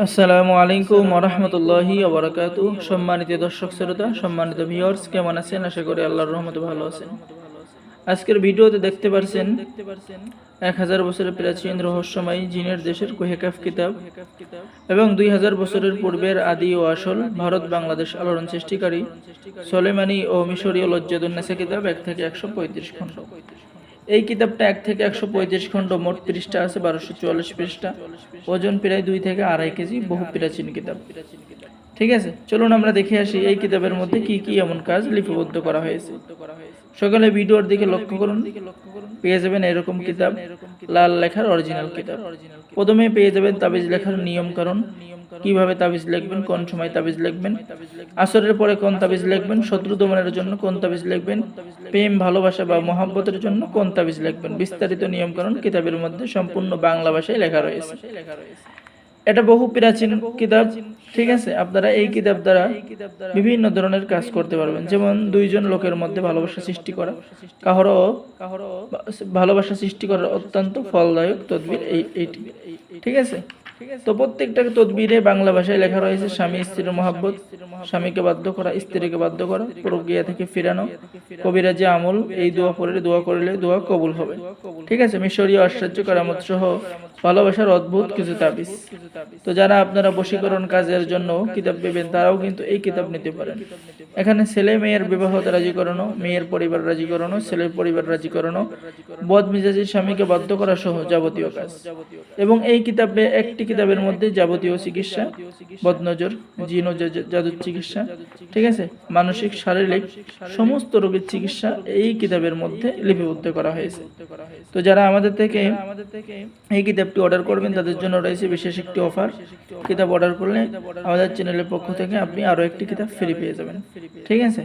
আসসালামু আলাইকুম ওয়া রাহমাতুল্লাহি ওয়া বারাকাতুহু। সম্মানিত দর্শক শ্রোতা, সম্মানিত ভিউয়ার্স, কেমন আছেন? আশা করি আল্লাহর রহমতে ভালো আছেন। আজকের ভিডিওতে দেখতে পারছেন 1000 বছরের প্রাচীন রহস্যময় জিনের দেশের কুহেকাফ কিতাব এবং 2000 বছরের পূর্বের আদি ও আসল ভারত বাংলাদেশ আলোড়ন সৃষ্টিকারী সুলেমানি ও মিশরীয় লজ্জাতুন্নেসা কিতাব 1 থেকে 135 খণ্ড। এই কিতাবটা 1 থেকে 135 খণ্ড, মোট পৃষ্ঠা আছে 1244 পৃষ্ঠা, ওজন প্রায় 2 থেকে 2.5 কেজি, বহু প্রাচীন কিতাব। ঠিক আছে, চলুন আমরা দেখে আসি এই কিতাবের মধ্যে কি কি এমন কাজ লিপিবদ্ধ করা হয়েছে। সকালে ভিডিওর দিকে লক্ষ্য করুন, পেয়ে যাবেন এরকম কিতাব, লাল লেখার অরিজিনাল কিতাব। প্রথমে পেয়ে যাবেন তাবিজ লেখার নিয়ম কারণ, কিভাবে তাবিজ লিখবেন, কোন সময় তাবিজ লিখবেন, আসরের পরে কোন তাবিজ লিখবেন, শত্রু দমনের জন্য কোন তাবিজ লিখবেন, প্রেম ভালোবাসা বা মহব্বতের জন্য কোন তাবিজ লিখবেন, বিস্তারিত নিয়ম কারণ কিতাবের মধ্যে সম্পূর্ণ বাংলা ভাষায় লেখা রয়েছে। এটা বহু প্রাচীন কিতাব। ঠিক আছে, আপনারা এই কিতাব দ্বারা বিভিন্ন ধরনের কাজ করতে পারবেন, যেমন দুইজন লোকের মধ্যে ভালোবাসা সৃষ্টি করা, কারো ভালোবাসা সৃষ্টি করার অত্যন্ত ফলদায়ক তদবির এইটি। ঠিক আছে, তো প্রত্যেকটা তদবিরে বাংলা ভাষায় লেখা রয়েছে স্বামী স্ত্রীর মহব্বত, স্বামীকে বাধ্য করা, স্ত্রীকে বাধ্য করা, প্রক্রিয়া থেকে ফিরানো, কবিরাজি আমল, এই দোয়া পড়লে দোয়া করলে দোয়া কবুল হবে। ঠিক আছে, মিশরীয় আশ্চর্য কারামত সহ ভালোবাসার অদ্ভুত কিছু তাবিজ। তো যারা আপনারা বশীকরণ কাজের জন্য কিতাব পেবেন, তারাও কিন্তু এই কিতাব নিতে পারেন। এখানে ছেলে মেয়ের বিবাহ রাজি করানো, মেয়ের পরিবার রাজি করানো, ছেলের পরিবার রাজি করানো, বদমিজাজি স্বামীকে বাধ্য করা সহ যাবতীয় কাজ। এবং এই কিতাবে একটি কিতাবের মধ্যে যাবতীয় চিকিৎসা, বদনজর, জিন ও জাদুর চিকিৎসা, ঠিক আছে, মানসিক শারীরিক সমস্ত রোগের চিকিৎসা এই কিতাবের মধ্যে লিপিবদ্ধ করা হয়েছে। তো যারা আমাদের থেকে এই কিতাবটি অর্ডার করবেন, তাদের জন্য রয়েছে বিশেষ একটি অফার। কিতাব অর্ডার করলে আমাদের চ্যানেলের পক্ষ থেকে আপনি আরও একটি কিতাব ফ্রি পেয়ে যাবেন। ঠিক আছে,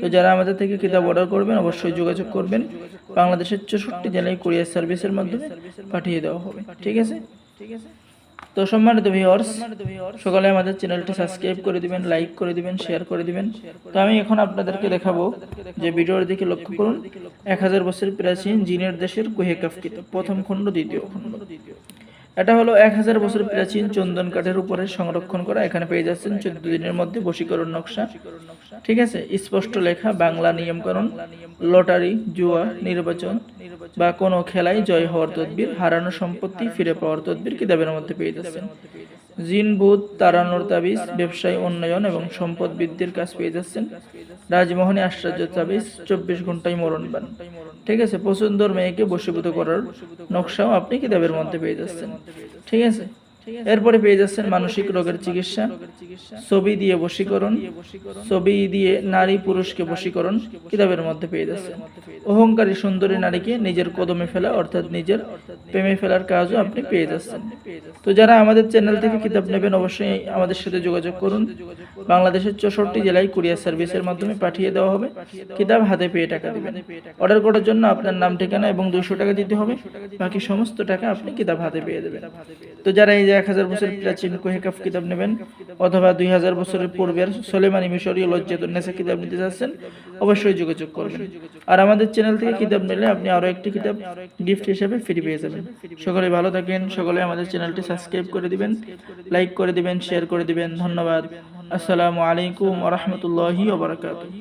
তো যারা আমাদের থেকে কিতাব অর্ডার করবেন অবশ্যই যোগাযোগ করবেন। বাংলাদেশের 64 জেলায় কুরিয়ার সার্ভিসের মাধ্যমে পাঠিয়ে দেওয়া হবে। ঠিক আছে, তো সম্মানিত ভিউয়ার্স, সকালে আমাদের চ্যানেলটি সাবস্ক্রাইব করে দিবেন, লাইক করে দিবেন, শেয়ার করে দিবেন। তো আমি এখন আপনাদেরকে দেখাবো যে ভিডিওর দিকে লক্ষ্য করুন, 1000 বছর প্রাচীন জিনের দেশের কুহেকাফ কিতাব, প্রথম খণ্ড, দ্বিতীয় খণ্ড। এটা হলো 1000 বছর প্রাচীন চন্দন কাঠের উপরে সংরক্ষণ করা। এখানে পেয়ে যাচ্ছেন 14 দিনের মধ্যে বশীকরণ নকশা। ঠিক আছে, স্পষ্ট লেখা বাংলা নিয়মকরণ, লটারি, জুয়া, নির্বাচন বা কোনো খেলায় জয় হওয়ার তদবির, হারানো সম্পত্তি ফিরে পাওয়ার তদবির কিতাবের মধ্যে পেয়ে যাচ্ছেন। জিন ভূত তাড়ানোর তাবিজ, ব্যবসায় উন্নয়ন এবং সম্পদ বৃদ্ধির কাজ পেয়ে যাচ্ছেন। রাজমোহনী আশ্চর্য তাবিজ, 24 ঘন্টায় মরণবান। ঠিক আছে, পছন্দর মেয়েকে বশীভূত করার নকশাও আপনি কিতাবের মধ্যে পেয়ে যাচ্ছেন। ঠিক আছে, এরপরে পেয়ে যাচ্ছেন মানসিক রোগের চিকিৎসা, ছবি দিয়ে বশীকরণ, ছবি দিয়ে নারী পুরুষকে বশীকরণ কিতাবের মধ্যে পেয়ে যাচ্ছেন। অহংকারী সুন্দরী নারীকে নিজের কদমে ফেলা অর্থাৎ নিজের প্রেমে ফেলার কাজও আপনি পেয়ে যাচ্ছেন। তো যারা আমাদের চ্যানেল থেকে কিতাব নেবেন অবশ্যই আমাদের সাথে যোগাযোগ করুন। বাংলাদেশের 64 জেলায় কুরিয়ার সার্ভিসের মাধ্যমে পাঠিয়ে দেওয়া হবে। কিতাব হাতে পেয়ে টাকা দিবেন। অর্ডার করার জন্য আপনার নাম, ঠিকানা এবং 200 টাকা দিতে হবে, বাকি সমস্ত টাকা আপনি কিতাব হাতে পেয়ে দেবেন। তো যারা এই 1000 বছর প্রাচীন কুহেকাফ কিতাব নেবেন অথবা 2000 বছরের পূর্বের সুলেমানি মিশরীয় লজ্জাতুন্নেসা কিতাব নিতে চাচ্ছেন, অবশ্যই যোগাযোগ করবেন। আর আমাদের চ্যানেল থেকে কিতাব নিলে আপনি আরও একটি কিতাব গিফট হিসেবে ফ্রি পেয়ে যাবেন। সকলে ভালো থাকেন, সকলে আমাদের চ্যানেলটি সাবস্ক্রাইব করে দিবেন, লাইক করে দিবেন, শেয়ার করে দিবেন। ধন্যবাদ। আসসালামু আলাইকুম ওয়া রাহমাতুল্লাহি ওয়া বারাকাতুহু।